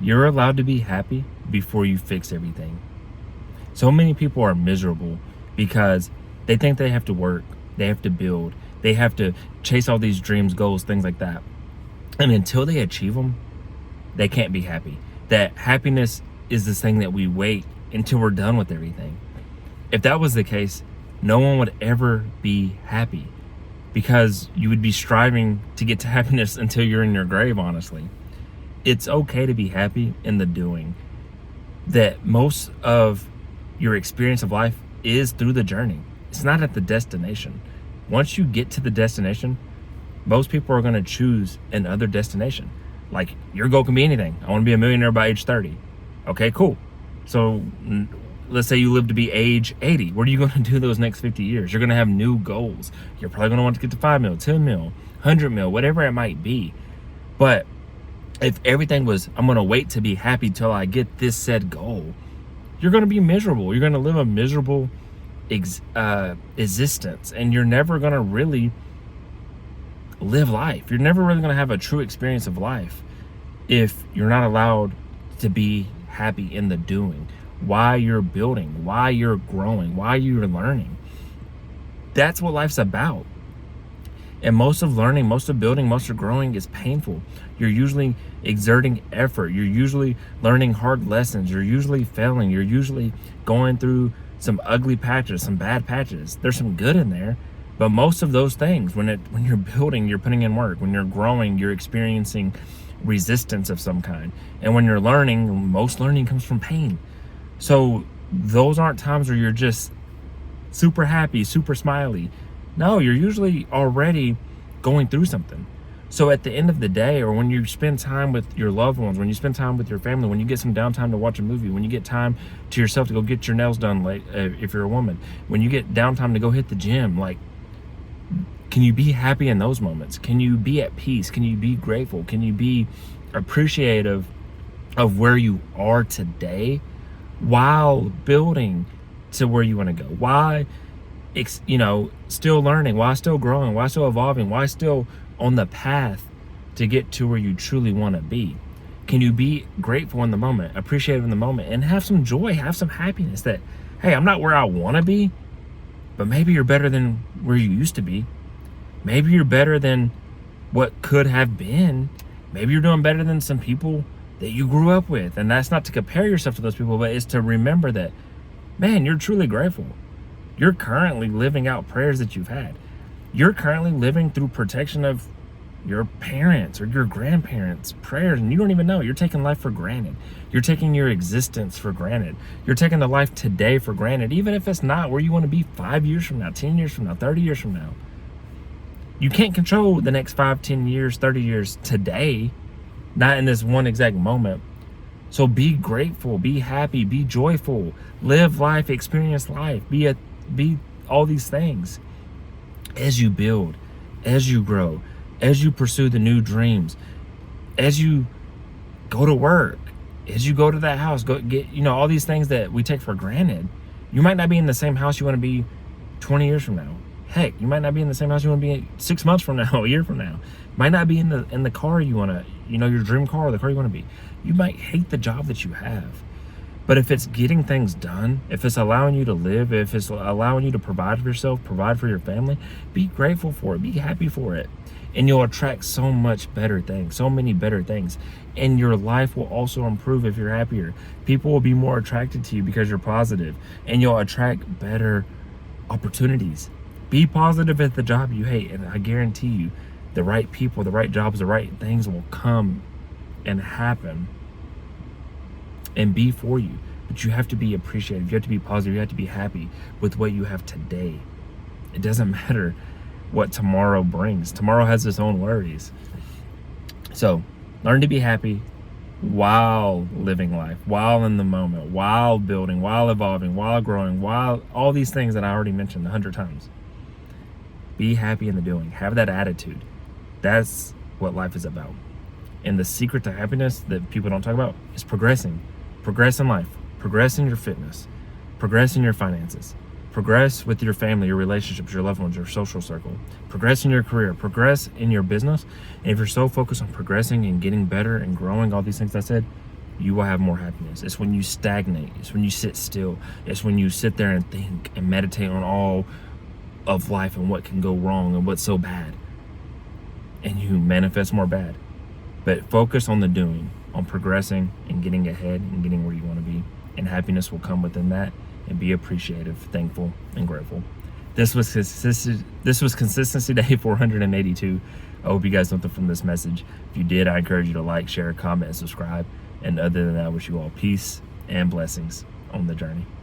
You're allowed to be happy before you fix everything. So many people are miserable because they think they have to work, they have to build, they have to chase all these dreams, goals, things like that. And until they achieve them, they can't be happy. That happiness is this thing that we wait until we're done with everything. If that was the case, no one would ever be happy because you would be striving to get to happiness until you're in your grave, honestly. It's okay to be happy in the doing. That most of your experience of life is through the journey. It's not at the destination. Once you get to the destination, most people are going to choose another destination. Like, your goal can be anything. I want to be a millionaire by age 30. Okay, cool. So let's say you live to be age 80. What are you going to do those next 50 years? You're going to have new goals. You're probably going to want to get to 5 mil, 10 mil, 100 mil, whatever it might be. But if everything was, I'm going to wait to be happy till I get this said goal, you're going to be miserable. You're going to live a miserable existence, and you're never going to really live life. You're never really going to have a true experience of life if you're not allowed to be happy in the doing, why you're building, why you're growing, why you're learning. That's what life's about. And most of learning, most of building, most of growing is painful. You're usually exerting effort. You're usually learning hard lessons. You're usually failing. You're usually going through some ugly patches, some bad patches. There's some good in there, but most of those things, when you're building, you're putting in work. When you're growing, you're experiencing resistance of some kind. And when you're learning, most learning comes from pain. So those aren't times where you're just super happy, super smiley. No, you're usually already going through something. So at the end of the day, or when you spend time with your loved ones, when you spend time with your family, when you get some downtime to watch a movie, when you get time to yourself to go get your nails done late, if you're a woman, when you get downtime to go hit the gym, like, can you be happy in those moments? Can you be at peace? Can you be grateful? Can you be appreciative of where you are today while building to where you want to go? Why, still learning? Why still growing? Why still evolving? Why still on the path to get to where you truly want to be? Can you be grateful in the moment, appreciative in the moment, and have some joy, have some happiness that, hey, I'm not where I want to be, but maybe you're better than where you used to be. Maybe you're better than what could have been. Maybe you're doing better than some people that you grew up with. And that's not to compare yourself to those people, but it's to remember that, man, you're truly grateful. You're currently living out prayers that you've had. You're currently living through protection of your parents or your grandparents' prayers, and you don't even know. You're taking life for granted. You're taking your existence for granted. You're taking the life today for granted, even if it's not where you want to be 5 years from now, 10 years from now, 30 years from now. You can't control the next 5, 10 years, 30 years today, not in this one exact moment. So be grateful, be happy, be joyful, live life, experience life, be all these things as you build, as you grow, as you pursue the new dreams, as you go to work, as you go to that house, go get, all these things that we take for granted. You might not be in the same house you want to be 20 years from now. Heck, you might not be in the same house you want to be 6 months from now, a year from now. Might not be in the car you want to, your dream car or the car you want to be. You might hate the job that you have. But if it's getting things done, if it's allowing you to live, if it's allowing you to provide for yourself, provide for your family, be grateful for it, be happy for it. And you'll attract so much better things, so many better things. And your life will also improve if you're happier. People will be more attracted to you because you're positive, and you'll attract better opportunities. Be positive at the job you hate, and I guarantee you, the right people, the right jobs, the right things will come and happen and be for you. But you have to be appreciative. You have to be positive. You have to be happy with what you have today. It doesn't matter what tomorrow brings. Tomorrow has its own worries. So learn to be happy while living life, while in the moment, while building, while evolving, while growing, while all these things that I already mentioned 100 times. Be happy in the doing. Have that attitude. That's what life is about. And the secret to happiness that people don't talk about is progressing. Progress in life. Progress in your fitness. Progress in your finances. Progress with your family, your relationships, your loved ones, your social circle. Progress in your career. Progress in your business. And if you're so focused on progressing and getting better and growing, all these things I said, you will have more happiness. It's when you stagnate. It's when you sit still. It's when you sit there and think and meditate on all of life and what can go wrong and what's so bad. And you manifest more bad. But focus on the doing, on progressing and getting ahead and getting where you want to be. And happiness will come within that. And be appreciative, thankful, and grateful. This was Consistency Day 482. I hope you guys something from this message. If you did, I encourage you to like, share, comment, and subscribe. And other than that, I wish you all peace and blessings on the journey.